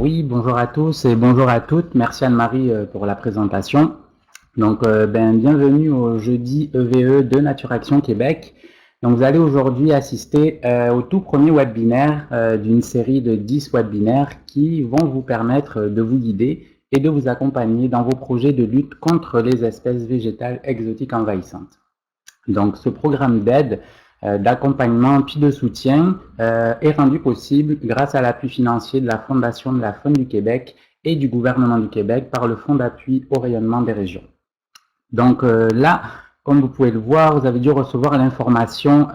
Oui, bonjour à tous et bonjour à toutes. Merci Anne-Marie pour la présentation. Donc, bienvenue au jeudi EVE de Nature Action Québec. Donc, vous allez aujourd'hui assister au tout premier webinaire d'une série de 10 webinaires qui vont vous permettre de vous guider et de vous accompagner dans vos projets de lutte contre les espèces végétales exotiques envahissantes. Donc, ce programme d'aide, d'accompagnement puis de soutien est rendu possible grâce à l'appui financier de la Fondation de la Faune du Québec et du gouvernement du Québec par le Fonds d'appui au rayonnement des régions. Donc là, comme vous pouvez le voir, vous avez dû recevoir l'information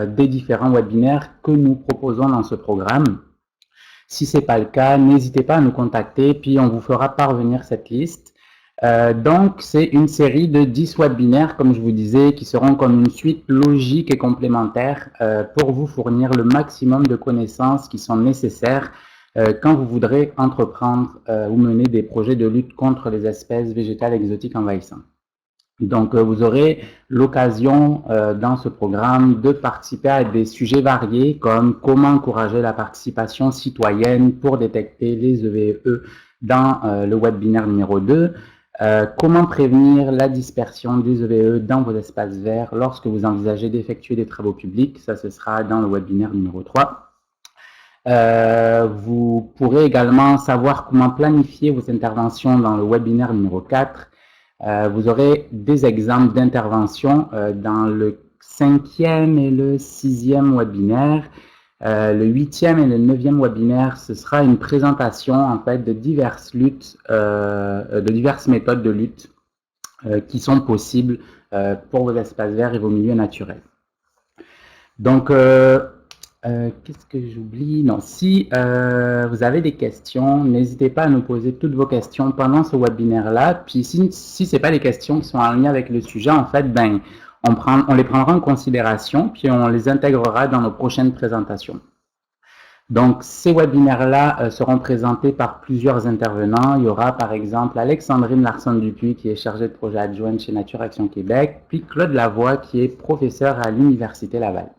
des différents webinaires que nous proposons dans ce programme. Si ce n'est pas le cas, n'hésitez pas à nous contacter, puis on vous fera parvenir cette liste. Donc, c'est une série de 10 webinaires, comme je vous disais, qui seront comme une suite logique et complémentaire pour vous fournir le maximum de connaissances qui sont nécessaires quand vous voudrez entreprendre ou mener des projets de lutte contre les espèces végétales exotiques envahissantes. Donc, vous aurez l'occasion dans ce programme de participer à des sujets variés comme comment encourager la participation citoyenne pour détecter les EVE dans le webinaire numéro 2, comment prévenir la dispersion des EVE dans vos espaces verts lorsque vous envisagez d'effectuer des travaux publics, ça ce sera dans le webinaire numéro 3. Vous pourrez également savoir comment planifier vos interventions dans le webinaire numéro 4. Vous aurez des exemples d'intervention dans le 5e et le 6e webinaire. Le 8e et le 9e webinaire, ce sera une présentation en fait de diverses luttes, de diverses méthodes de lutte qui sont possibles pour vos espaces verts et vos milieux naturels. Donc, qu'est-ce que j'oublie? Non, si vous avez des questions, n'hésitez pas à nous poser toutes vos questions pendant ce webinaire-là. Puis si ce n'est pas des questions qui sont en lien avec le sujet, en fait, on les prendra en considération, puis on les intégrera dans nos prochaines présentations. Donc, ces webinaires-là seront présentés par plusieurs intervenants. Il y aura par exemple Alexandrine Larson-Dupuis qui est chargée de projet adjointe chez Nature Action Québec, puis Claude Lavoie qui est professeur à l'Université Laval.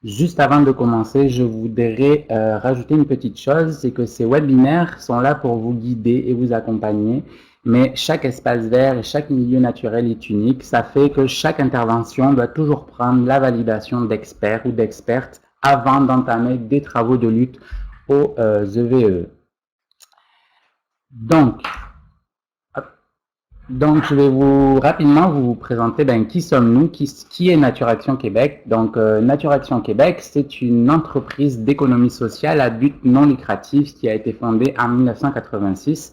Juste avant de commencer, je voudrais rajouter une petite chose, c'est que ces webinaires sont là pour vous guider et vous accompagner, mais chaque espace vert et chaque milieu naturel est unique. Ça fait que chaque intervention doit toujours prendre la validation d'experts ou d'expertes avant d'entamer des travaux de lutte aux EVE. Donc, je vais rapidement vous présenter qui sommes-nous, qui est Nature Action Québec. Donc, Nature Action Québec, c'est une entreprise d'économie sociale à but non lucratif qui a été fondée en 1986.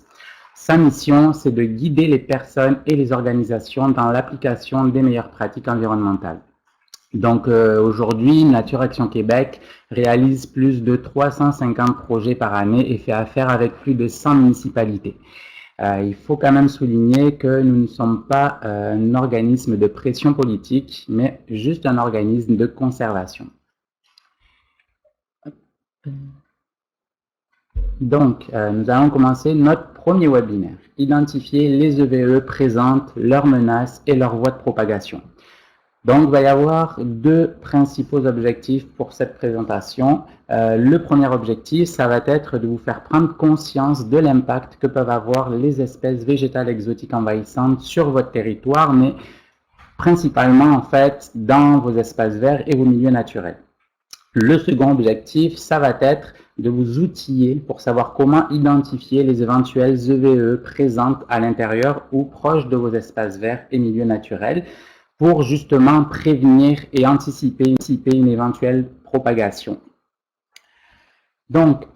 Sa mission, c'est de guider les personnes et les organisations dans l'application des meilleures pratiques environnementales. Donc, aujourd'hui, Nature Action Québec réalise plus de 350 projets par année et fait affaire avec plus de 100 municipalités. Il faut quand même souligner que nous ne sommes pas un organisme de pression politique, mais juste un organisme de conservation. Donc, nous allons commencer notre premier webinaire. Identifier les EVE présentes, leurs menaces et leurs voies de propagation. Donc, il va y avoir deux principaux objectifs pour cette présentation. Le premier objectif, ça va être de vous faire prendre conscience de l'impact que peuvent avoir les espèces végétales exotiques envahissantes sur votre territoire, mais principalement, en fait, dans vos espaces verts et vos milieux naturels. Le second objectif, ça va être de vous outiller pour savoir comment identifier les éventuelles EVE présentes à l'intérieur ou proches de vos espaces verts et milieux naturels, pour justement prévenir et anticiper une éventuelle propagation. Donc,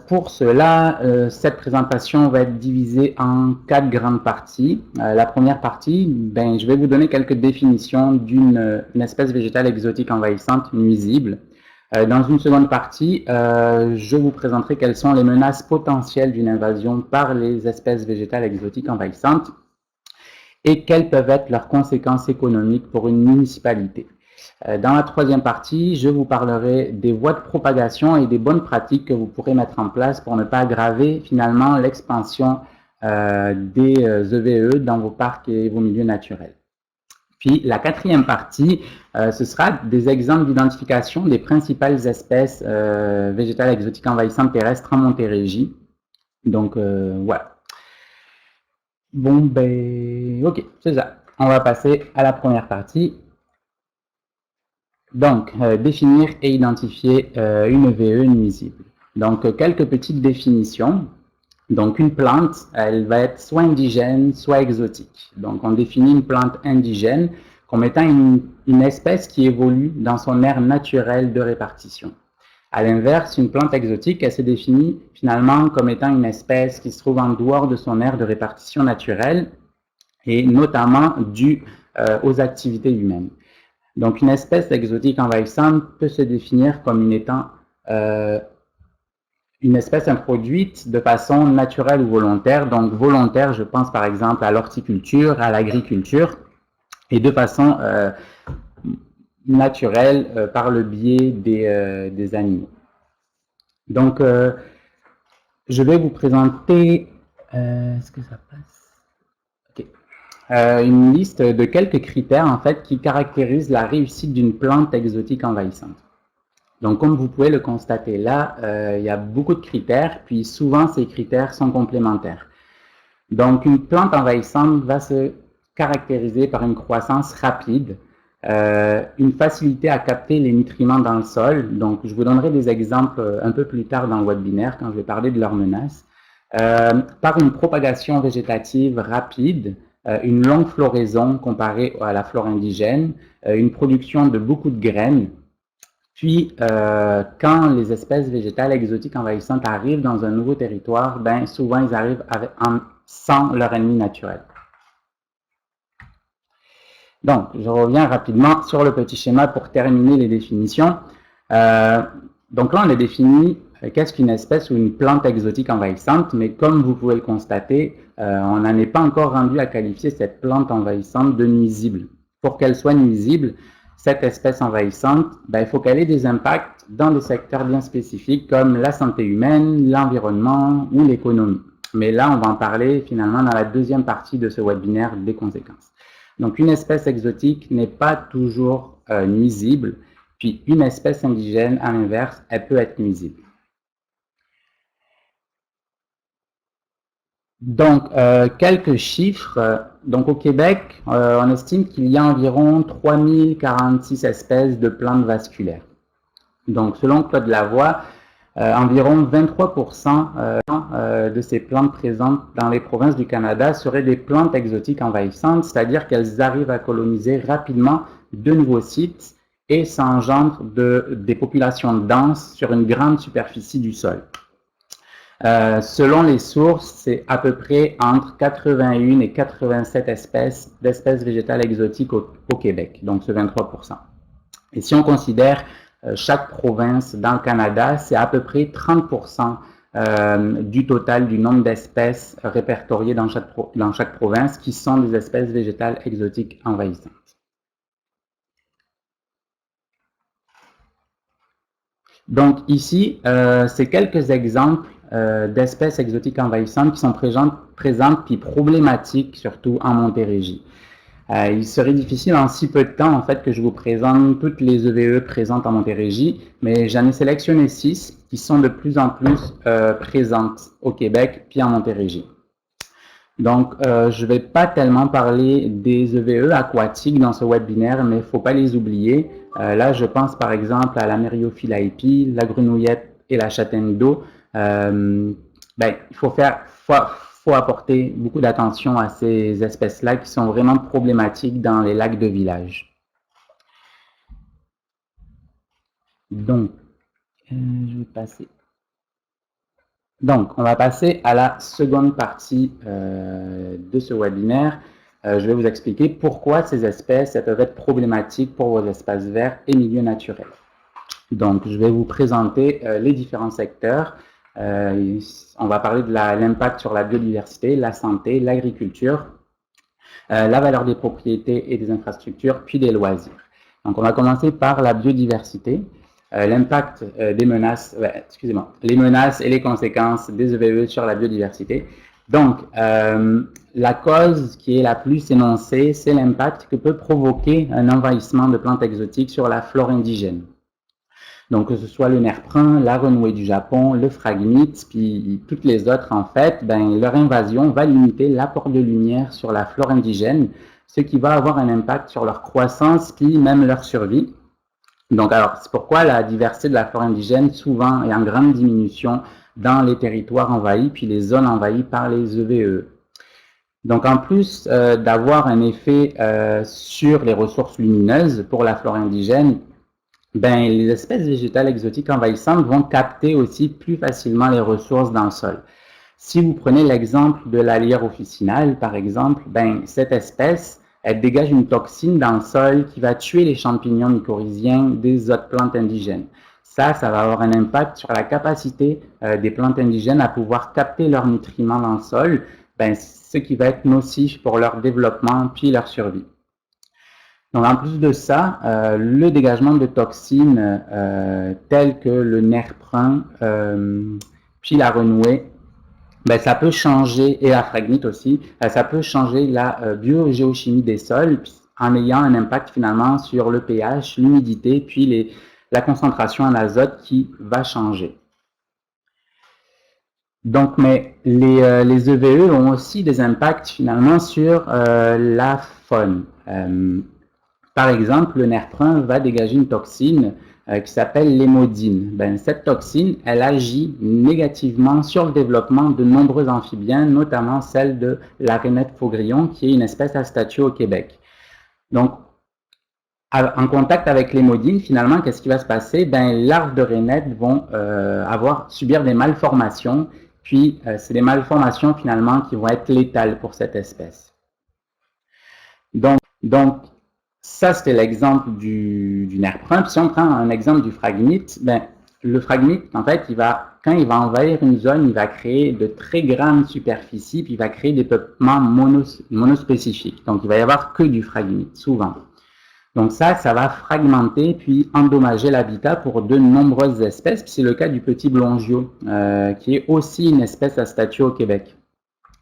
pour cela, cette présentation va être divisée en 4 grandes parties. La première partie, je vais vous donner quelques définitions d'une espèce végétale exotique envahissante nuisible. Dans une seconde partie, je vous présenterai quelles sont les menaces potentielles d'une invasion par les espèces végétales exotiques envahissantes et quelles peuvent être leurs conséquences économiques pour une municipalité. Dans la troisième partie, je vous parlerai des voies de propagation et des bonnes pratiques que vous pourrez mettre en place pour ne pas aggraver finalement l'expansion des EVE dans vos parcs et vos milieux naturels. Puis la quatrième partie, ce sera des exemples d'identification des principales espèces végétales exotiques envahissantes terrestres en Montérégie. Donc voilà. Bon, ben, ok, c'est ça. On va passer à la première partie. Donc, définir et identifier une VE nuisible. Donc, quelques petites définitions. Donc, une plante, elle va être soit indigène, soit exotique. Donc, on définit une plante indigène comme étant une espèce qui évolue dans son aire naturelle de répartition. À l'inverse, une plante exotique, elle se définit finalement comme étant une espèce qui se trouve en dehors de son aire de répartition naturelle et notamment due aux activités humaines. Donc, une espèce exotique envahissante peut se définir comme une étant une espèce introduite de façon naturelle ou volontaire. Donc, volontaire, je pense par exemple à l'horticulture, à l'agriculture, et de façon naturelle par le biais des animaux. Donc, je vais vous présenter, est-ce que ça passe? Okay. Une liste de quelques critères en fait qui caractérisent la réussite d'une plante exotique envahissante. Donc, comme vous pouvez le constater là, il y a beaucoup de critères, puis souvent ces critères sont complémentaires. Donc, une plante envahissante va se caractériser par une croissance rapide, une facilité à capter les nutriments dans le sol. Donc, je vous donnerai des exemples un peu plus tard dans le webinaire quand je vais parler de leurs menaces. Par une propagation végétative rapide, une longue floraison comparée à la flore indigène, une production de beaucoup de graines. Puis, quand les espèces végétales exotiques envahissantes arrivent dans un nouveau territoire, ben, souvent ils arrivent sans leur ennemi naturel. Donc, je reviens rapidement sur le petit schéma pour terminer les définitions. Donc là, on a défini qu'est-ce qu'une espèce ou une plante exotique envahissante, mais comme vous pouvez le constater, on n'en est pas encore rendu à qualifier cette plante envahissante de nuisible. Pour qu'elle soit nuisible, cette espèce envahissante, ben, il faut qu'elle ait des impacts dans des secteurs bien spécifiques comme la santé humaine, l'environnement ou l'économie. Mais là, on va en parler finalement dans la deuxième partie de ce webinaire des conséquences. Donc, une espèce exotique n'est pas toujours nuisible, puis une espèce indigène, à l'inverse, elle peut être nuisible. Donc, quelques chiffres. Donc, au Québec, on estime qu'il y a environ 3046 espèces de plantes vasculaires. Donc, selon Claude Lavoie, environ 23% de ces plantes présentes dans les provinces du Canada seraient des plantes exotiques envahissantes, c'est-à-dire qu'elles arrivent à coloniser rapidement de nouveaux sites et ça engendre des populations denses sur une grande superficie du sol. Selon les sources, c'est à peu près entre 81 et 87 espèces d'espèces végétales exotiques au Québec, donc ce 23%. Et si on considère chaque province dans le Canada, c'est à peu près 30% du total du nombre d'espèces répertoriées dans chaque province qui sont des espèces végétales exotiques envahissantes. Donc ici, c'est quelques exemples d'espèces exotiques envahissantes qui sont présentes puis problématiques, surtout en Montérégie. Il serait difficile en si peu de temps en fait que je vous présente toutes les EVE présentes en Montérégie, mais j'en ai sélectionné 6 qui sont de plus en plus présentes au Québec puis en Montérégie. Donc, je ne vais pas tellement parler des EVE aquatiques dans ce webinaire, mais il ne faut pas les oublier. Là, je pense par exemple à la Myriophylla la grenouillette et la châtaigne d'eau. Il faut apporter beaucoup d'attention à ces espèces-là qui sont vraiment problématiques dans les lacs de village. Donc, je vais passer. Donc, on va passer à la seconde partie de ce webinaire. Je vais vous expliquer pourquoi ces espèces peuvent être problématiques pour vos espaces verts et milieux naturels. Donc, je vais vous présenter les différents secteurs. On va parler de l'impact sur la biodiversité, la santé, l'agriculture, la valeur des propriétés et des infrastructures, puis des loisirs. Donc, on va commencer par la biodiversité. L'impact des menaces, les menaces et les conséquences des EVE sur la biodiversité. Donc, la cause qui est la plus énoncée, c'est l'impact que peut provoquer un envahissement de plantes exotiques sur la flore indigène. Donc, que ce soit le nerf brun, la renouée du Japon, le phragmite, puis toutes les autres, en fait, leur invasion va limiter l'apport de lumière sur la flore indigène, ce qui va avoir un impact sur leur croissance, puis même leur survie. Donc, alors, c'est pourquoi la diversité de la flore indigène, souvent, est en grande diminution dans les territoires envahis, puis les zones envahies par les EVE. Donc, en plus d'avoir un effet sur les ressources lumineuses pour la flore indigène, les espèces végétales exotiques envahissantes vont capter aussi plus facilement les ressources dans le sol. Si vous prenez l'exemple de la lierre officinale, par exemple, cette espèce, elle dégage une toxine dans le sol qui va tuer les champignons mycorhiziens des autres plantes indigènes. Ça va avoir un impact sur la capacité des plantes indigènes à pouvoir capter leurs nutriments dans le sol, ce qui va être nocif pour leur développement puis leur survie. Donc, en plus de ça, le dégagement de toxines telles que le nerf brun, puis la renouée, ça peut changer, et la phragmite aussi, ça peut changer la biogéochimie des sols en ayant un impact finalement sur le pH, l'humidité, puis la concentration en azote qui va changer. Donc, mais les EVE ont aussi des impacts finalement sur la faune. Par exemple, le nerf brun va dégager une toxine qui s'appelle l'hémodine. Cette toxine, elle agit négativement sur le développement de nombreux amphibiens, notamment celle de la rainette faugrillon, qui est une espèce à statut au Québec. Donc, en contact avec l'hémodine, finalement, qu'est-ce qui va se passer? Les larves de rainettes vont subir des malformations, puis c'est des malformations finalement qui vont être létales pour cette espèce. Donc ça, c'était l'exemple du nerf brun. Puis si on prend un exemple du phragmite, le phragmite, en fait, quand il va envahir une zone, il va créer de très grandes superficies, puis il va créer des peuplements monospécifiques. Donc, il va y avoir que du phragmite, souvent. Donc ça va fragmenter, puis endommager l'habitat pour de nombreuses espèces. Puis c'est le cas du petit blongio, qui est aussi une espèce à statut au Québec.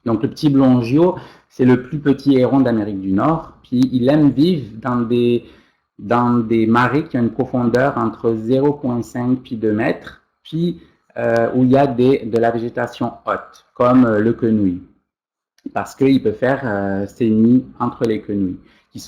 Donc le petit blongio, c'est le plus petit héron d'Amérique du Nord, puis il aime vivre dans des marais qui ont une profondeur entre 0,5 puis 2 mètres, puis où il y a de la végétation haute, comme le quenouille, parce qu'il peut faire ses nids entre les quenouilles, qui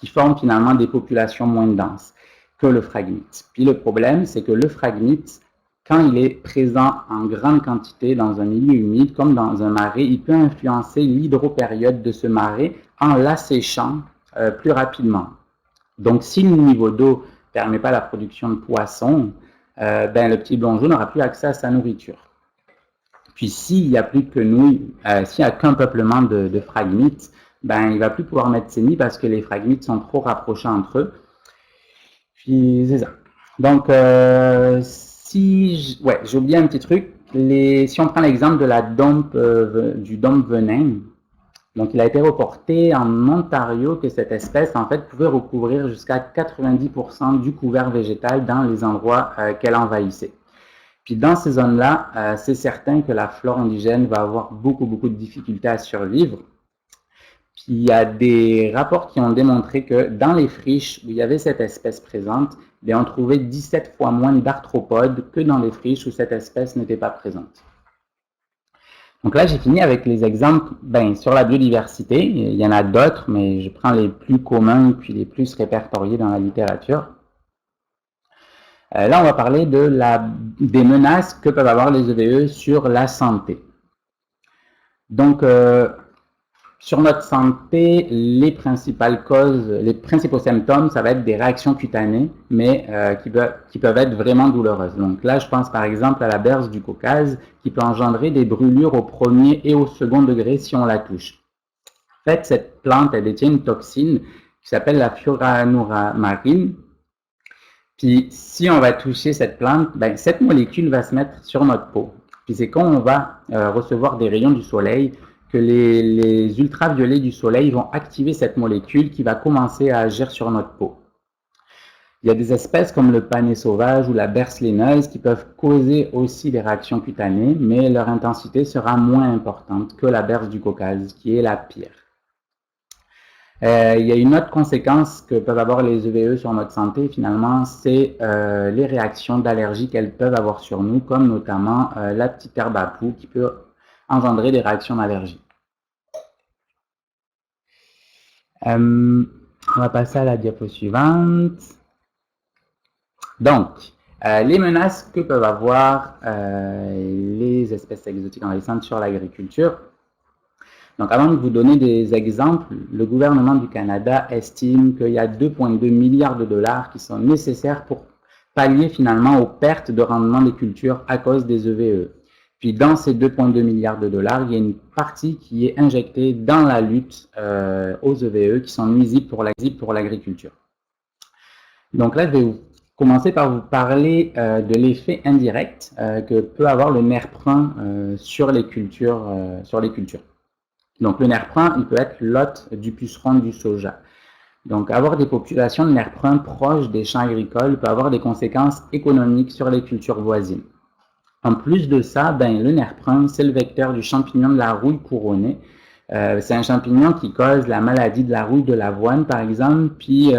forment finalement des populations moins denses que le phragmite. Puis le problème, c'est que le phragmite, quand il est présent en grande quantité dans un milieu humide, comme dans un marais, il peut influencer l'hydropériode de ce marais en l'asséchant plus rapidement. Donc, si le niveau d'eau ne permet pas la production de poissons, le petit blongio n'aura plus accès à sa nourriture. Puis, s'il n'y a plus de quenouilles, s'il n'y a qu'un peuplement de phragmites, il ne va plus pouvoir mettre ses nids parce que les phragmites sont trop rapprochés entre eux. Puis, c'est ça. Donc, j'ai oublié un petit truc. Si on prend l'exemple de la du dompe venin, donc il a été reporté en Ontario que cette espèce en fait pouvait recouvrir jusqu'à 90% du couvert végétal dans les endroits qu'elle envahissait. Puis dans ces zones-là, c'est certain que la flore indigène va avoir beaucoup de difficultés à survivre. Puis il y a des rapports qui ont démontré que dans les friches où il y avait cette espèce présente, on trouvait 17 fois moins d'arthropodes que dans les friches où cette espèce n'était pas présente. Donc là, j'ai fini avec les exemples sur la biodiversité. Il y en a d'autres, mais je prends les plus communs puis les plus répertoriés dans la littérature. Là, on va parler des menaces que peuvent avoir les EVE sur la santé. Donc, sur notre santé, les principales causes, les principaux symptômes, ça va être des réactions cutanées, mais qui peuvent être vraiment douloureuses. Donc là, je pense par exemple à la berce du Caucase, qui peut engendrer des brûlures au premier et au second degré si on la touche. En fait, cette plante, elle détient une toxine qui s'appelle la fluoranuramarine. Puis si on va toucher cette plante, cette molécule va se mettre sur notre peau. Puis c'est quand on va recevoir des rayons du soleil que les ultraviolets du soleil vont activer cette molécule qui va commencer à agir sur notre peau. Il y a des espèces comme le panet sauvage ou la berce laineuse qui peuvent causer aussi des réactions cutanées, mais leur intensité sera moins importante que la berce du Caucase, qui est la pire. Il y a une autre conséquence que peuvent avoir les EVE sur notre santé, finalement, c'est les réactions d'allergie qu'elles peuvent avoir sur nous, comme notamment la petite herbe à poux qui peut engendrer des réactions d'allergie. On va passer à la diapo suivante. Donc, les menaces que peuvent avoir les espèces exotiques envahissantes sur l'agriculture. Donc, avant de vous donner des exemples, le gouvernement du Canada estime qu'il y a 2,2 milliards de dollars qui sont nécessaires pour pallier finalement aux pertes de rendement des cultures à cause des EVE. Puis dans ces 2,2 milliards de dollars, il y a une partie qui est injectée dans la lutte aux EVE qui sont nuisibles pour l'agriculture. Donc là, je vais commencer par vous parler de l'effet indirect que peut avoir le nerf brun sur les cultures. Donc le nerf brun, il peut être l'hôte du puceron du soja. Donc avoir des populations de nerf brun proches des champs agricoles peut avoir des conséquences économiques sur les cultures voisines. En plus de ça, le nerf brun, c'est le vecteur du champignon de la rouille couronnée. C'est un champignon qui cause la maladie de la rouille de l'avoine, par exemple, puis il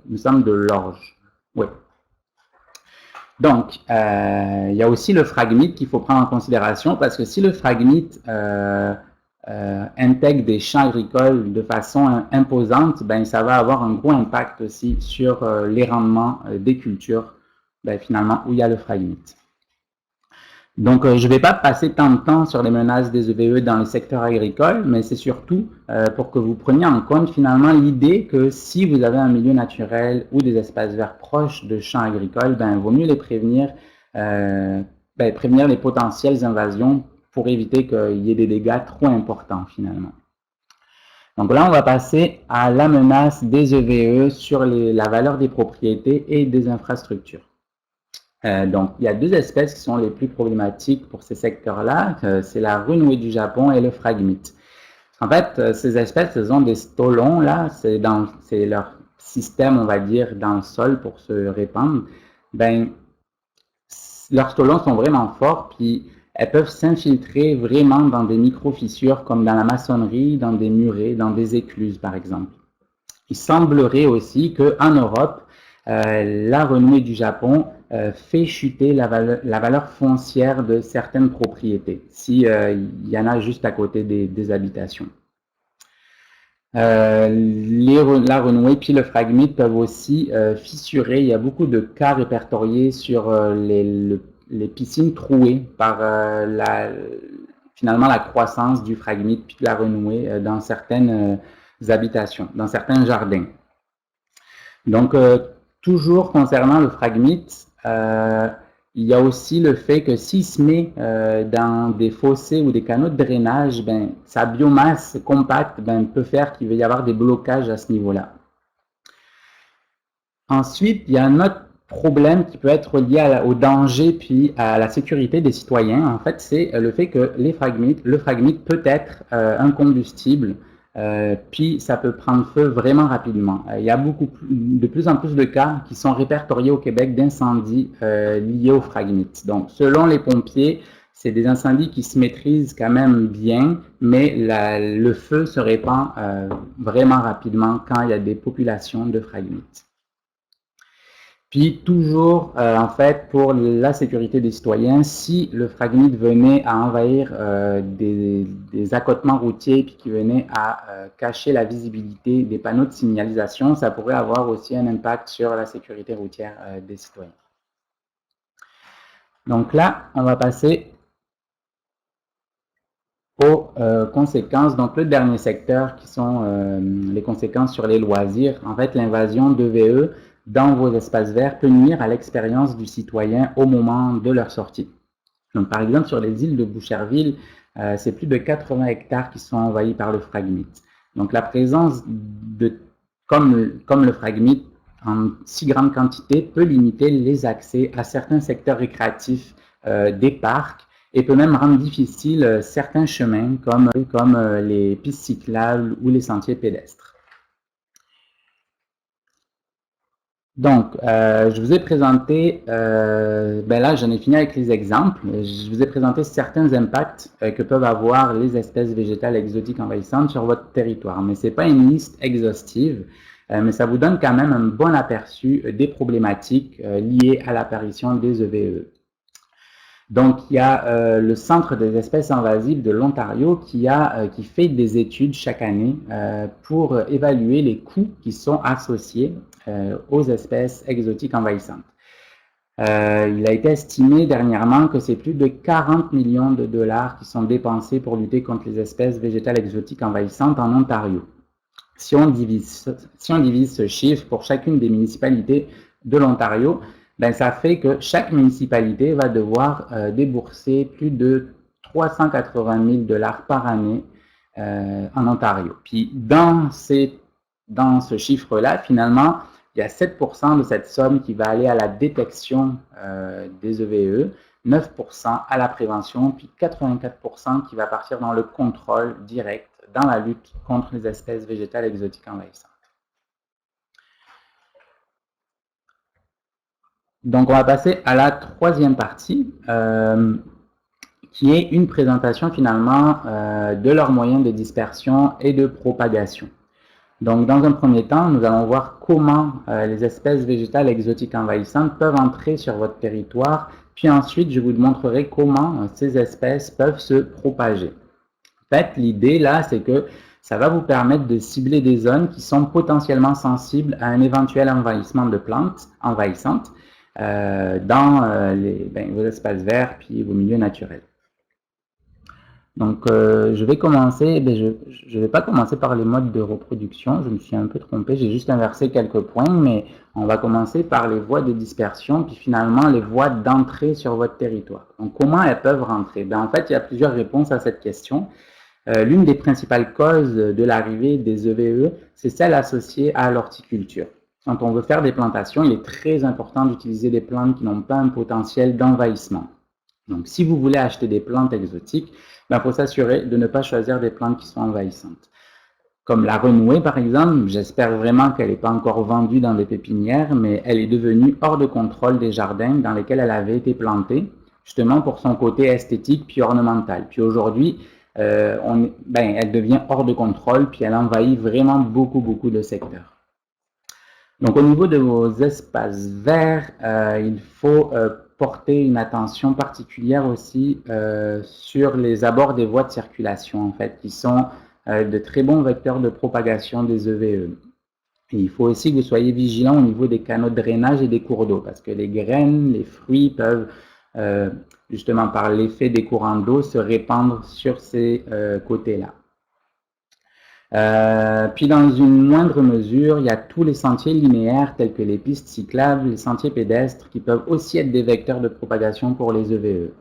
me semble de l'orge. Oui. Donc, il y a aussi le phragmite qu'il faut prendre en considération, parce que si le phragmite intègre des champs agricoles de façon imposante, ça va avoir un gros impact aussi sur les rendements des cultures, finalement, où il y a le phragmite. Donc, je ne vais pas passer tant de temps sur les menaces des EVE dans le secteur agricole, mais c'est surtout pour que vous preniez en compte finalement l'idée que si vous avez un milieu naturel ou des espaces verts proches de champs agricoles, il vaut mieux les prévenir, prévenir les potentielles invasions pour éviter qu'il y ait des dégâts trop importants finalement. Donc là, on va passer à la menace des EVE sur la valeur des propriétés et des infrastructures. Donc, il y a deux espèces qui sont les plus problématiques pour ces secteurs-là, c'est la renouée du Japon et le phragmite. En fait, ces espèces, elles ont des stolons, là, c'est leur système, on va dire, dans le sol pour se répandre. Leurs stolons sont vraiment forts, puis elles peuvent s'infiltrer vraiment dans des micro-fissures, comme dans la maçonnerie, dans des murets, dans des écluses, par exemple. Il semblerait aussi qu'en Europe, la renouée du Japon fait chuter la valeur foncière de certaines propriétés, s'il y en a juste à côté des habitations. La renouée puis le phragmite peuvent aussi fissurer. Il y a beaucoup de cas répertoriés sur les piscines trouées par finalement la croissance du phragmite puis de la renouée dans certaines habitations, dans certains jardins. Donc, toujours concernant le phragmite, il y a aussi le fait que s'il se met dans des fossés ou des canaux de drainage, sa biomasse compacte peut faire qu'il va y avoir des blocages à ce niveau-là. Ensuite, il y a un autre problème qui peut être lié au danger puis à la sécurité des citoyens. En fait, c'est le fait que le phragmite peut être un combustible. Puis ça peut prendre feu vraiment rapidement. Il y a de plus en plus de cas qui sont répertoriés au Québec d'incendies liés au phragmite. Donc, selon les pompiers, c'est des incendies qui se maîtrisent quand même bien, mais le feu se répand vraiment rapidement quand il y a des populations de phragmite. Puis toujours, en fait, pour la sécurité des citoyens, si le phragmite venait à envahir des accotements routiers puis qui venait à cacher la visibilité des panneaux de signalisation, ça pourrait avoir aussi un impact sur la sécurité routière des citoyens. Donc là, on va passer aux conséquences. Donc le dernier secteur qui sont les conséquences sur les loisirs. En fait, l'invasion d'EVE dans vos espaces verts peut nuire à l'expérience du citoyen au moment de leur sortie. Donc, par exemple, sur les îles de Boucherville, c'est plus de 80 hectares qui sont envahis par le phragmite. Donc, la présence comme le phragmite en si grande quantité peut limiter les accès à certains secteurs récréatifs des parcs et peut même rendre difficile certains chemins comme les pistes cyclables ou les sentiers pédestres. Donc, je vous ai présenté, ben là j'en ai fini avec les exemples, je vous ai présenté certains impacts que peuvent avoir les espèces végétales exotiques envahissantes sur votre territoire. Mais ce n'est pas une liste exhaustive, mais ça vous donne quand même un bon aperçu des problématiques liées à l'apparition des EVE. Donc, il y a le Centre des espèces invasives de l'Ontario qui fait des études chaque année pour évaluer les coûts qui sont associés aux espèces exotiques envahissantes. Il a été estimé dernièrement que c'est plus de 40 millions de dollars qui sont dépensés pour lutter contre les espèces végétales exotiques envahissantes en Ontario. Si on divise ce chiffre pour chacune des municipalités de l'Ontario, ben ça fait que chaque municipalité va devoir débourser plus de 380 000 dollars par année en Ontario. Puis dans ce chiffre-là, finalement, il y a 7% de cette somme qui va aller à la détection des EVE, 9% à la prévention, puis 84% qui va partir dans le contrôle direct dans la lutte contre les espèces végétales exotiques envahissantes. Donc, on va passer à la troisième partie, qui est une présentation finalement de leurs moyens de dispersion et de propagation. Donc, dans un premier temps, nous allons voir comment les espèces végétales exotiques envahissantes peuvent entrer sur votre territoire, puis ensuite, je vous montrerai comment ces espèces peuvent se propager. En fait, l'idée là, c'est que ça va vous permettre de cibler des zones qui sont potentiellement sensibles à un éventuel envahissement de plantes envahissantes dans vos espaces verts puis vos milieux naturels. Donc, je vais commencer, je ne vais pas commencer par les modes de reproduction, je me suis un peu trompé, j'ai juste inversé quelques points, mais on va commencer par les voies de dispersion, puis finalement les voies d'entrée sur votre territoire. Donc, comment elles peuvent rentrer? Ben, en fait, il y a plusieurs réponses à cette question. L'une des principales causes de l'arrivée des EVE, c'est celle associée à l'horticulture. Quand on veut faire des plantations, il est très important d'utiliser des plantes qui n'ont pas un potentiel d'envahissement. Donc, si vous voulez acheter des plantes exotiques, il faut s'assurer de ne pas choisir des plantes qui sont envahissantes. Comme la renouée, par exemple, j'espère vraiment qu'elle n'est pas encore vendue dans des pépinières, mais elle est devenue hors de contrôle des jardins dans lesquels elle avait été plantée, justement pour son côté esthétique puis ornemental. Puis aujourd'hui, elle devient hors de contrôle, puis elle envahit vraiment beaucoup de secteurs. Donc, au niveau de vos espaces verts, il faut porter une attention particulière aussi sur les abords des voies de circulation, en fait, qui sont de très bons vecteurs de propagation des EVE. Et il faut aussi que vous soyez vigilant au niveau des canaux de drainage et des cours d'eau, parce que les graines, les fruits peuvent, justement par l'effet des courants d'eau, se répandre sur ces côtés-là. Puis dans une moindre mesure, il y a tous les sentiers linéaires tels que les pistes cyclables, les sentiers pédestres qui peuvent aussi être des vecteurs de propagation pour les EVE.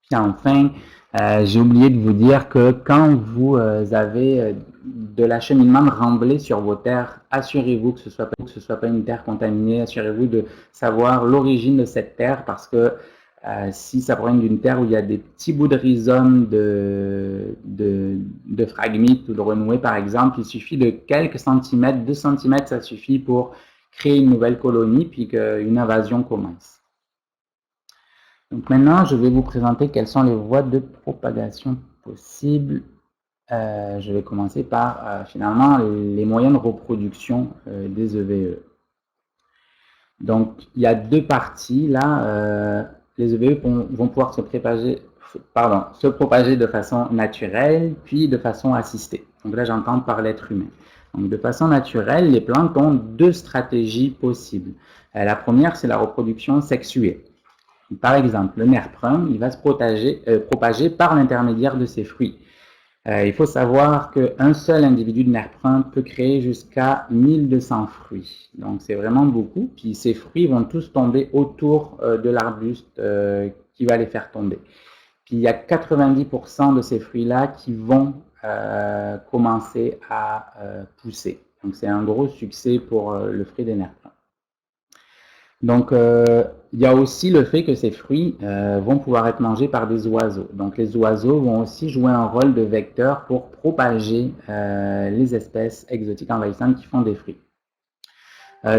Puis enfin, j'ai oublié de vous dire que quand vous avez de l'acheminement de remblai sur vos terres, assurez-vous que ce soit pas une terre contaminée, assurez-vous de savoir l'origine de cette terre parce que si ça provient d'une terre où il y a des petits bouts de rhizome de phragmites ou de renouée par exemple, il suffit de quelques centimètres, 2 centimètres, ça suffit pour créer une nouvelle colonie puis qu'une invasion commence. Donc maintenant, je vais vous présenter quelles sont les voies de propagation possibles. Je vais commencer par finalement les moyens de reproduction des EVE. Donc il y a deux parties là. Les EVE vont pouvoir se propager de façon naturelle, puis de façon assistée. Donc là, j'entends par l'être humain. Donc de façon naturelle, les plantes ont deux stratégies possibles. La première, c'est la reproduction sexuée. Par exemple, le nerf brun, il va se propager par l'intermédiaire de ses fruits. Il faut savoir qu'un seul individu de nerf brun peut créer jusqu'à 1200 fruits. Donc c'est vraiment beaucoup. Puis ces fruits vont tous tomber autour de l'arbuste qui va les faire tomber. Puis il y a 90% de ces fruits-là qui vont commencer à pousser. Donc c'est un gros succès pour le fruit des nerfs brun. Donc, il y a aussi le fait que ces fruits vont pouvoir être mangés par des oiseaux. Donc, les oiseaux vont aussi jouer un rôle de vecteur pour propager les espèces exotiques envahissantes qui font des fruits.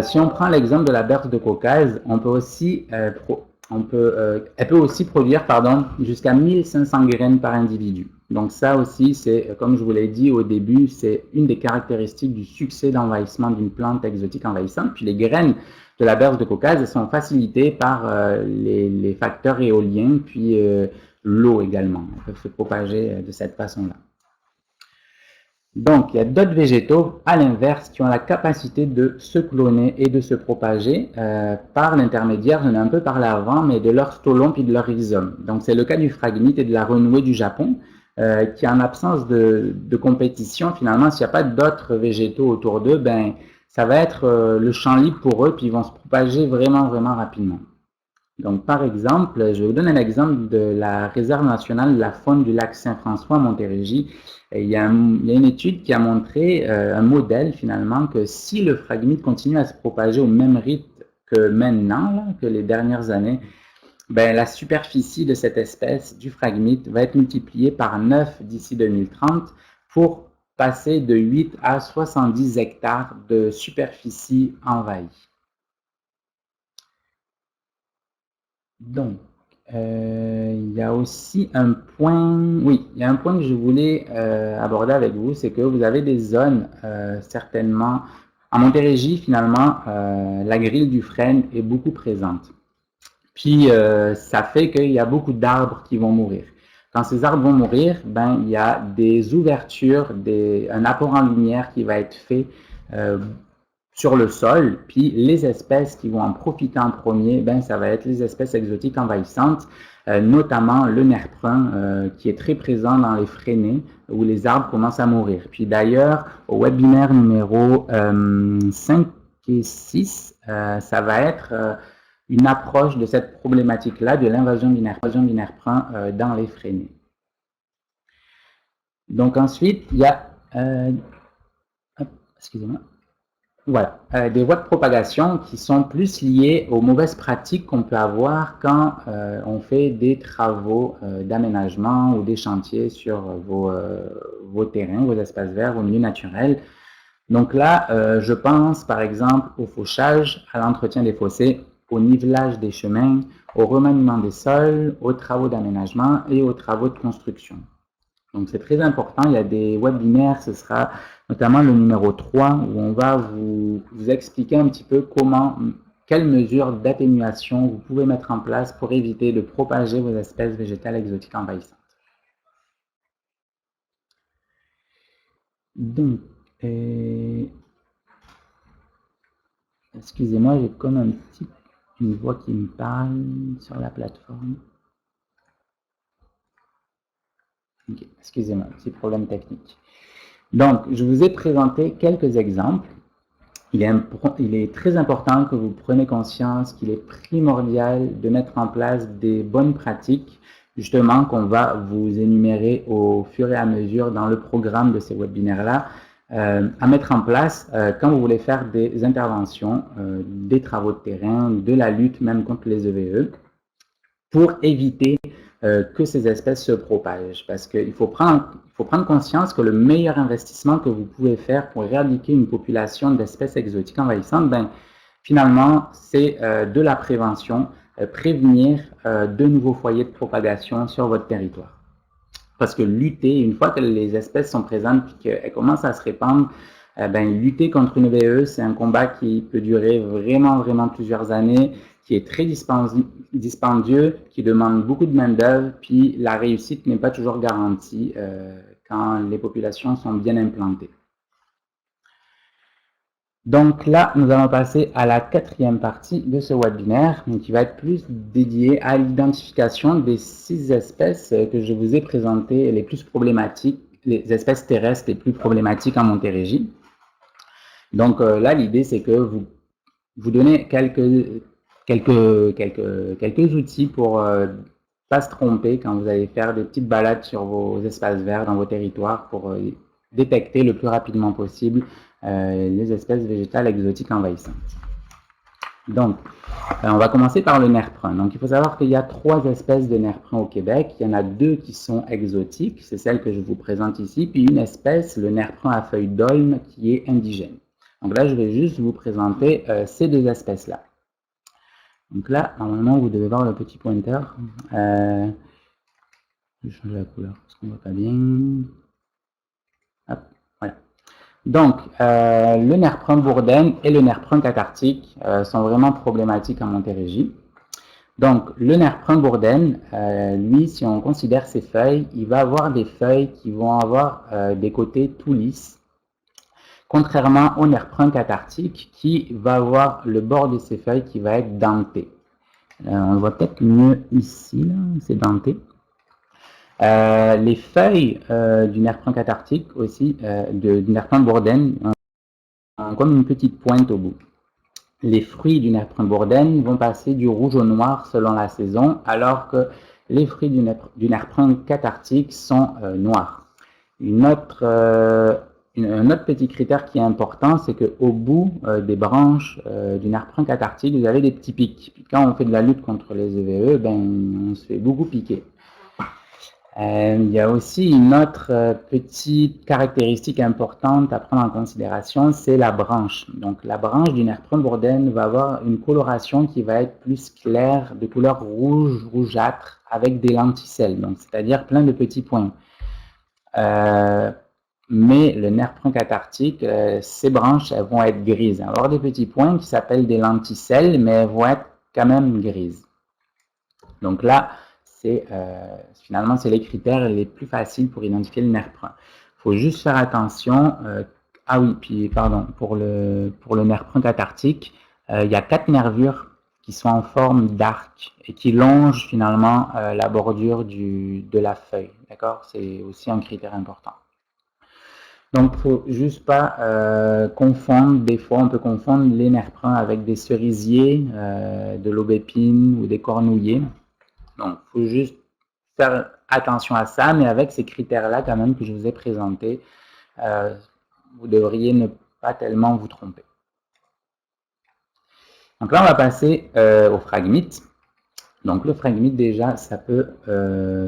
Si on prend l'exemple de la berce de Caucase, on peut aussi, elle peut aussi produire jusqu'à 1500 graines par individu. Donc ça aussi, c'est, comme je vous l'ai dit au début, c'est une des caractéristiques du succès d'envahissement d'une plante exotique envahissante. Puis les graines de la berce de Caucase sont facilitées par les facteurs éoliens, puis l'eau également. Elles peuvent se propager de cette façon-là. Donc, il y a d'autres végétaux, à l'inverse, qui ont la capacité de se cloner et de se propager par l'intermédiaire, j'en ai un peu parlé avant, mais de leur stolon puis de leur rhizome. Donc, c'est le cas du phragmite et de la renouée du Japon, qui en absence de compétition, finalement, s'il n'y a pas d'autres végétaux autour d'eux, ben, ça va être le champ libre pour eux, puis ils vont se propager vraiment, vraiment rapidement. Donc, par exemple, je vais vous donner un exemple de la réserve nationale de la faune du lac Saint-François à Montérégie. Il y a une étude qui a montré un modèle finalement que si le phragmite continue à se propager au même rythme que maintenant, là, que les dernières années, ben, la superficie de cette espèce du phragmite va être multipliée par 9 d'ici 2030 pour passer de 8 à 70 hectares de superficie envahie. Donc, il y a aussi un point, oui, il y a un point que je voulais aborder avec vous, c'est que vous avez des zones certainement, à Montérégie finalement, la grille du frêne est beaucoup présente. Puis ça fait qu'il y a beaucoup d'arbres qui vont mourir. Quand ces arbres vont mourir, ben, il y a des ouvertures, un apport en lumière qui va être fait sur le sol, puis les espèces qui vont en profiter en premier, ben, ça va être les espèces exotiques envahissantes, notamment le nerf brun, qui est très présent dans les freinés, où les arbres commencent à mourir. Puis d'ailleurs, au webinaire numéro 5 et 6, ça va être une approche de cette problématique-là, de l'invasion du nerf brun dans les freinés. Donc ensuite, il y a... excusez-moi. Voilà, des voies de propagation qui sont plus liées aux mauvaises pratiques qu'on peut avoir quand on fait des travaux d'aménagement ou des chantiers sur vos terrains, vos espaces verts, vos milieux naturels. Donc là, je pense par exemple au fauchage, à l'entretien des fossés, au nivelage des chemins, au remaniement des sols, aux travaux d'aménagement et aux travaux de construction. Donc c'est très important, il y a des webinaires, ce sera notamment le numéro 3 où on va vous expliquer un petit peu quelles mesures d'atténuation vous pouvez mettre en place pour éviter de propager vos espèces végétales exotiques envahissantes. Donc, excusez-moi, j'ai comme une voix qui me parle sur la plateforme. Okay, excusez-moi, petit problème technique. Donc, je vous ai présenté quelques exemples. Il est très important que vous preniez conscience qu'il est primordial de mettre en place des bonnes pratiques, justement, qu'on va vous énumérer au fur et à mesure dans le programme de ces webinaires-là, à mettre en place quand vous voulez faire des interventions, des travaux de terrain, de la lutte même contre les EVE, pour éviter que ces espèces se propagent. Parce qu'il faut prendre conscience que le meilleur investissement que vous pouvez faire pour éradiquer une population d'espèces exotiques envahissantes, ben, finalement, c'est de la prévention, prévenir de nouveaux foyers de propagation sur votre territoire. Parce que lutter, une fois que les espèces sont présentes et qu'elles commencent à se répandre, ben, lutter contre une VE, c'est un combat qui peut durer vraiment, vraiment plusieurs années, qui est très dispendieux, qui demande beaucoup de main-d'œuvre, puis la réussite n'est pas toujours garantie quand les populations sont bien implantées. Donc là, nous allons passer à la quatrième partie de ce webinaire, qui va être plus dédiée à l'identification des 6 espèces que je vous ai présentées, les plus problématiques, les espèces terrestres les plus problématiques en Montérégie. Donc là, l'idée, c'est que vous donnez quelques outils pour pas se tromper quand vous allez faire des petites balades sur vos espaces verts dans vos territoires pour détecter le plus rapidement possible les espèces végétales exotiques envahissantes. Donc, on va commencer par le nerf brun. Donc, il faut savoir qu'il y a 3 espèces de nerf brun au Québec. Il y en a 2 qui sont exotiques, c'est celle que je vous présente ici, puis une espèce, le nerf brun à feuilles d'aulne, qui est indigène. Donc là, je vais juste vous présenter ces deux espèces-là. Donc là, normalement, vous devez voir le petit pointeur. Je vais changer la couleur parce qu'on ne voit pas bien. Hop, voilà. Donc, le nerf prun bourdaine et le nerf prun cathartique sont vraiment problématiques en Montérégie. Donc, le nerf prun bourdaine, lui, si on considère ses feuilles, il va avoir des feuilles qui vont avoir des côtés tout lisses, contrairement au nerf prun cathartique qui va avoir le bord de ses feuilles qui va être denté. On le voit peut-être mieux ici, là, c'est denté. Les feuilles du nerf prun cathartique aussi, du nerf prun bourdaine, ont comme une petite pointe au bout. Les fruits du nerf prun bourdaine vont passer du rouge au noir selon la saison, alors que les fruits du nerf prun cathartique sont noirs. Un autre petit critère qui est important, c'est qu'au bout des branches du nerf prun cathartique, vous avez des petits pics. Puis quand on fait de la lutte contre les EVE, ben, on se fait beaucoup piquer. Il y a aussi une autre petite caractéristique importante à prendre en considération, c'est la branche. Donc la branche du nerf prun bourdaine va avoir une coloration qui va être plus claire, de couleur rouge, rougeâtre, avec des lenticelles, donc c'est-à-dire plein de petits points. Mais le nerf prun cathartique, ces branches, elles vont être grises. Elles vont avoir des petits points qui s'appellent des lenticelles, mais elles vont être quand même grises. Donc là, finalement, c'est les critères les plus faciles pour identifier le nerf prun. Il faut juste faire attention. Ah oui, puis pardon, pour le nerf prun cathartique, il y a 4 nervures qui sont en forme d'arc et qui longent finalement la bordure de la feuille. D'accord? C'est aussi un critère important. Donc, il ne faut juste pas confondre. Des fois, on peut confondre les nerfs pruns avec des cerisiers, de l'aubépine ou des cornouillers. Donc, il faut juste faire attention à ça, mais avec ces critères-là quand même que je vous ai présentés, vous devriez ne pas tellement vous tromper. Donc là, on va passer au phragmite. Donc le phragmite, déjà, ça peut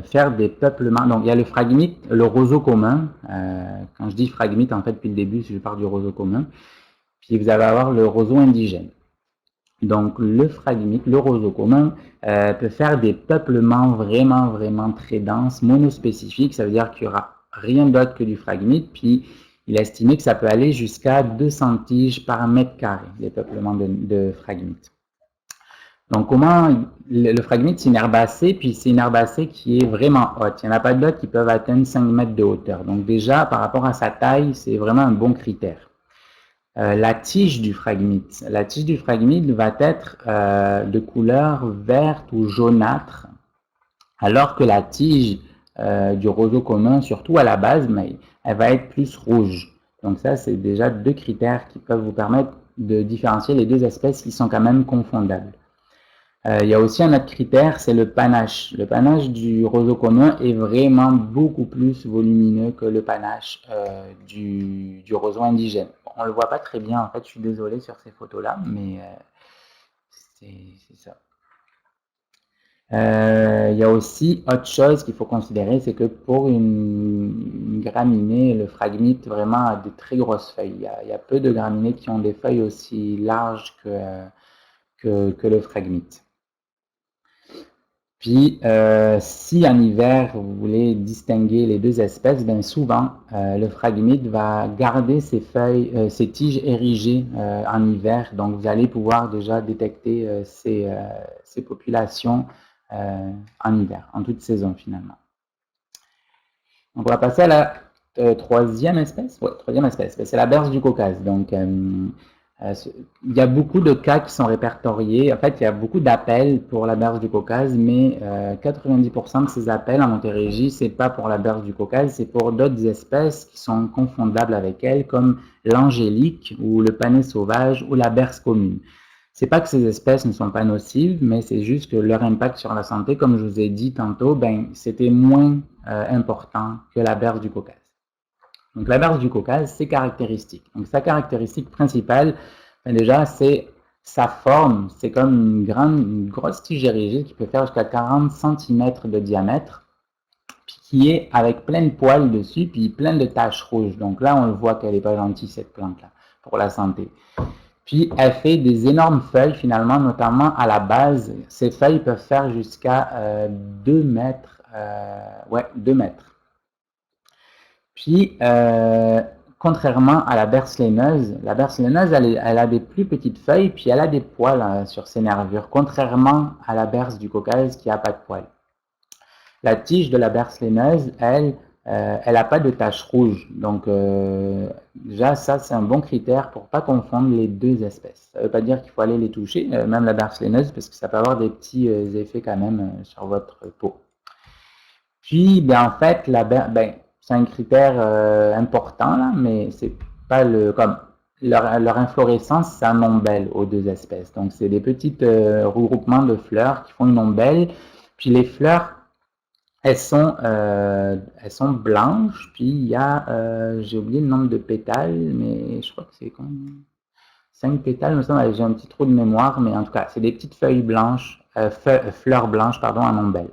faire des peuplements. Donc il y a le phragmite, le roseau commun. Quand je dis phragmite, en fait, depuis le début, je parle du roseau commun. Puis vous allez avoir le roseau indigène. Donc le phragmite, le roseau commun, peut faire des peuplements vraiment très denses, monospécifiques. Ça veut dire qu'il n'y aura rien d'autre que du phragmite. Puis il a estimé que ça peut aller jusqu'à 200 tiges par mètre carré, les peuplements de phragmite. Donc comment le phragmite, c'est une herbacée, puis c'est une herbacée qui est vraiment haute. Il n'y en a pas d'autres qui peuvent atteindre 5 mètres de hauteur. Donc déjà, par rapport à sa taille, c'est vraiment un bon critère. La tige du phragmite va être de couleur verte ou jaunâtre, alors que la tige du roseau commun, surtout à la base, mais elle va être plus rouge. Donc ça, c'est déjà 2 critères qui peuvent vous permettre de différencier les 2 espèces qui sont quand même confondables. Il y a aussi un autre critère, c'est le panache. Le panache du roseau commun est vraiment beaucoup plus volumineux que le panache du roseau indigène. Bon, on ne le voit pas très bien, en fait, je suis désolé sur ces photos-là, mais c'est ça. Il y a aussi autre chose qu'il faut considérer, c'est que pour une graminée, le phragmite vraiment a de très grosses feuilles. Il y a peu de graminées qui ont des feuilles aussi larges que le phragmite. Puis, si en hiver, vous voulez distinguer les 2 espèces, bien souvent, le phragmite va garder ses feuilles, ses tiges érigées en hiver. Donc, vous allez pouvoir déjà détecter ces populations en hiver, en toute saison finalement. Donc, on va passer à la 3e espèce. Oui, 3e espèce, c'est la berce du Caucase. Donc, il y a beaucoup de cas qui sont répertoriés. En fait, il y a beaucoup d'appels pour la berce du Caucase, mais 90% de ces appels en Montérégie, c'est pas pour la berce du Caucase, c'est pour d'autres espèces qui sont confondables avec elle, comme l'angélique ou le panais sauvage ou la berce commune. C'est pas que ces espèces ne sont pas nocives, mais c'est juste que leur impact sur la santé, comme je vous ai dit tantôt, ben, c'était moins important que la berce du Caucase. Donc la berce du Caucase, c'est caractéristique. Donc sa caractéristique principale, ben déjà, c'est sa forme. C'est comme une grosse tige érigée qui peut faire jusqu'à 40 cm de diamètre, puis qui est avec plein de poils dessus, puis plein de taches rouges. Donc là, on le voit qu'elle n'est pas gentille, cette plante-là. pour la santé. Puis elle fait des énormes feuilles finalement, notamment à la base. Ces feuilles peuvent faire jusqu'à 2 mètres. 2 mètres. Puis, contrairement à la berce laineuse, elle a des plus petites feuilles, puis elle a des poils sur ses nervures, contrairement à la berce du Caucase qui n'a pas de poils. La tige de la berce laineuse, elle n'a pas de taches rouges. Donc, déjà, ça, c'est un bon critère pour ne pas confondre les deux espèces. Ça ne veut pas dire qu'il faut aller les toucher, même la berce laineuse, parce que ça peut avoir des petits effets quand même sur votre peau. Puis, ben, en fait, c'est un critère important, là, mais c'est pas comme leur inflorescence, c'est un ombelle aux deux espèces. Donc, c'est des petits regroupements de fleurs qui font une ombelle. Puis, les fleurs, elles sont blanches. Puis, il y a, j'ai oublié le nombre de pétales, mais je crois que c'est comme 5 pétales, me semble. J'ai un petit trou de mémoire, mais en tout cas, c'est des petites feuilles blanches, fleurs blanches, pardon, en ombelle.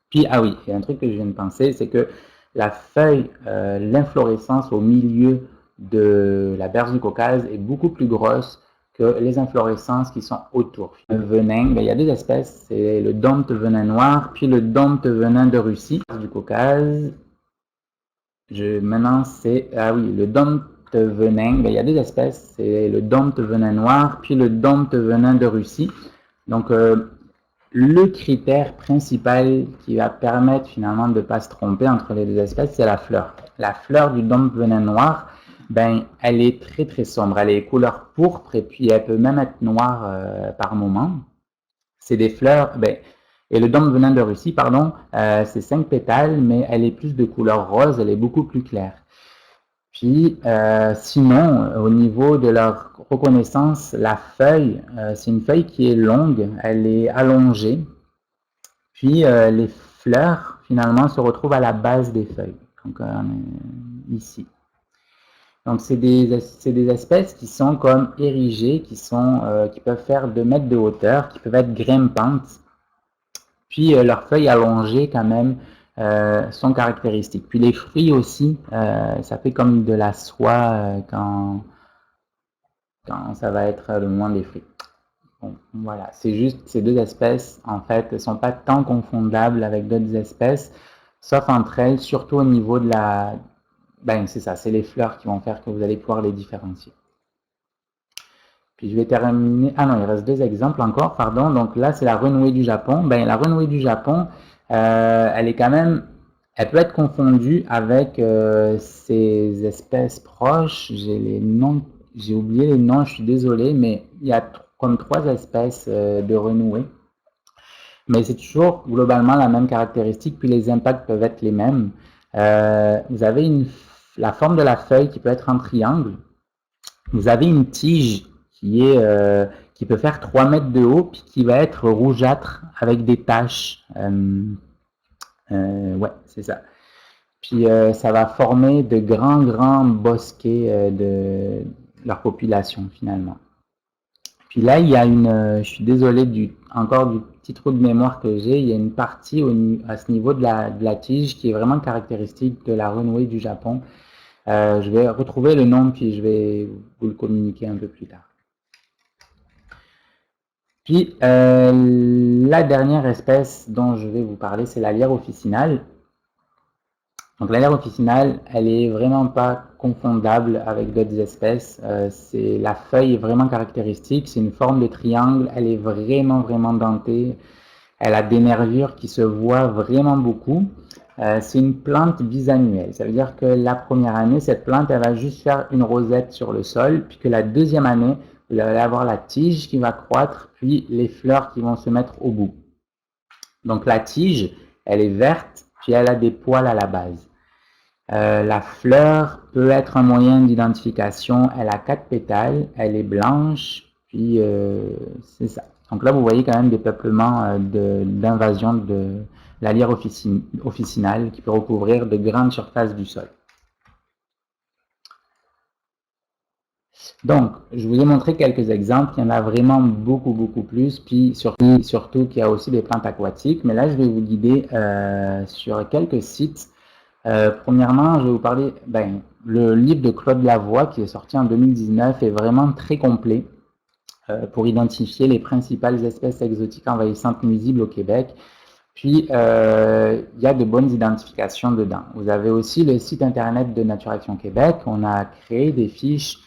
Puis, ah oui, il y a un truc que je viens de penser, c'est que la feuille, l'inflorescence au milieu de la berce du Caucase est beaucoup plus grosse que les inflorescences qui sont autour. Le venin, ben, il y a deux espèces, c'est le dompte venin noir, puis le dompte venin de Russie du Caucase. Maintenant, c'est, ah oui, le dompte venin, ben, il y a deux espèces, c'est le dompte venin noir, puis le dompte venin de Russie. Donc, le critère principal qui va permettre finalement de ne pas se tromper entre les deux espèces, c'est la fleur. La fleur du dompte venin noir, ben, elle est très très sombre. Elle est couleur pourpre et puis elle peut même être noire par moment. C'est des fleurs, ben, et le dompte venin de Russie, pardon, c'est 5 pétales, mais elle est plus de couleur rose, elle est beaucoup plus claire. Puis, sinon, au niveau de leur reconnaissance, la feuille, c'est une feuille qui est longue, elle est allongée. Puis, les fleurs, finalement, se retrouvent à la base des feuilles. Donc, ici. Donc, c'est des espèces qui sont comme érigées, qui peuvent faire 2 mètres de hauteur, qui peuvent être grimpantes. Puis, leurs feuilles allongées, quand même, sont caractéristiques. Puis les fruits aussi, ça fait comme de la soie quand ça va être le moment des fruits. Bon, voilà, c'est juste ces deux espèces, en fait, ne sont pas tant confondables avec d'autres espèces, sauf entre elles, surtout au niveau de la... Ben, c'est ça, c'est les fleurs qui vont faire que vous allez pouvoir les différencier. Puis je vais terminer... Ah non, il reste 2 exemples encore, pardon. Donc là, c'est la renouée du Japon. Ben, la renouée du Japon, elle est quand même... Elle peut être confondue avec ces espèces proches. J'ai oublié les noms, je suis désolé, mais il y a comme 3 espèces de renouée. Mais c'est toujours globalement la même caractéristique, puis les impacts peuvent être les mêmes. Vous avez la forme de la feuille qui peut être en triangle. Vous avez une tige qui peut faire 3 mètres de haut, puis qui va être rougeâtre avec des taches. Ouais, c'est ça. Puis ça va former de grands bosquets de leur population finalement. Puis là, il y a je suis désolé encore du petit trou de mémoire que j'ai, il y a une partie à ce niveau de la tige qui est vraiment caractéristique de la renouée du Japon. Je vais retrouver le nom, puis je vais vous le communiquer un peu plus tard. Puis, la dernière espèce dont je vais vous parler, c'est la lierre officinale. Donc, la lierre officinale, elle est vraiment pas confondable avec d'autres espèces. La feuille est vraiment caractéristique. C'est une forme de triangle. Elle est vraiment dentée. Elle a des nervures qui se voient vraiment beaucoup. C'est une plante bisannuelle. Ça veut dire que la première année, cette plante, elle va juste faire une rosette sur le sol, puis que la deuxième année, vous allez avoir la tige qui va croître, puis les fleurs qui vont se mettre au bout. Donc la tige, elle est verte, puis elle a des poils à la base. La fleur peut être un moyen d'identification. Elle a 4 pétales, elle est blanche, puis c'est ça. Donc là, vous voyez quand même des peuplements d'invasion de la lierre officinale qui peut recouvrir de grandes surfaces du sol. Donc, je vous ai montré quelques exemples. Il y en a vraiment beaucoup plus. Puis surtout qu'il y a aussi des plantes aquatiques. Mais là, je vais vous guider sur quelques sites Premièrement, je vais vous parler, le livre de Claude Lavoie qui est sorti en 2019 est vraiment très complet pour identifier les principales espèces exotiques envahissantes nuisibles au Québec. Puis, il y a de bonnes identifications dedans. Vous avez aussi le site internet de Nature Action Québec. On a créé des fiches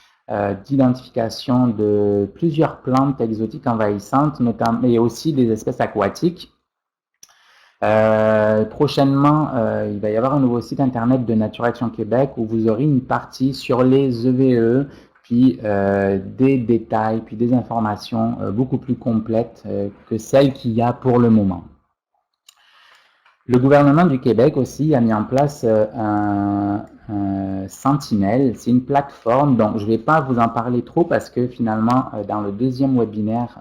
d'identification de plusieurs plantes exotiques envahissantes, notamment, mais aussi des espèces aquatiques. Prochainement, il va y avoir un nouveau site internet de Nature Action Québec où vous aurez une partie sur les EVE, puis des détails, puis des informations beaucoup plus complètes que celles qu'il y a pour le moment. Le gouvernement du Québec aussi a mis en place un Sentinelle. C'est une plateforme, donc je ne vais pas vous en parler trop parce que finalement, dans le deuxième webinaire,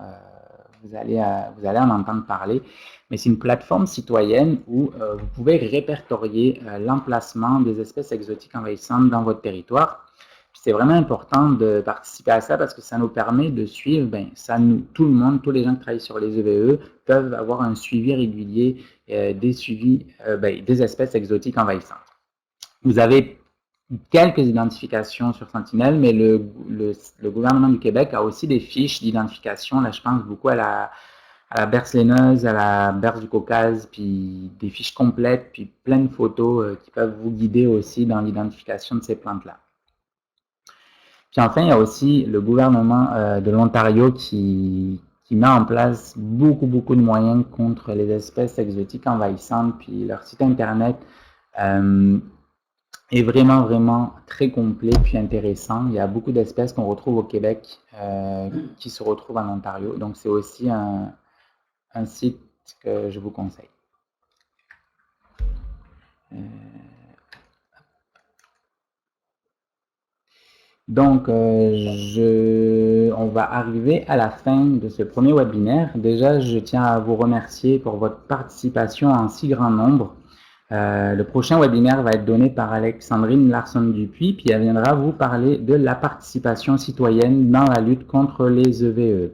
vous allez en entendre parler. Mais c'est une plateforme citoyenne où vous pouvez répertorier l'emplacement des espèces exotiques envahissantes dans votre territoire. C'est vraiment important de participer à ça parce que ça nous permet de suivre, tout le monde, tous les gens qui travaillent sur les EVE peuvent avoir un suivi régulier des espèces exotiques envahissantes. Vous avez quelques identifications sur Sentinelle, mais le gouvernement du Québec a aussi des fiches d'identification. Là, je pense beaucoup à la berce laineuse, à la berce du Caucase, puis des fiches complètes, puis plein de photos qui peuvent vous guider aussi dans l'identification de ces plantes-là. Puis enfin, il y a aussi le gouvernement de l'Ontario qui met en place beaucoup de moyens contre les espèces exotiques envahissantes. Puis leur site internet est vraiment très complet puis intéressant. Il y a beaucoup d'espèces qu'on retrouve au Québec qui se retrouvent en Ontario. Donc c'est aussi un site que je vous conseille. Donc, on va arriver à la fin de ce premier webinaire. Déjà, je tiens à vous remercier pour votre participation en si grand nombre. Le prochain webinaire va être donné par Alexandrine Larsson-Dupuis, puis elle viendra vous parler de la participation citoyenne dans la lutte contre les EVE.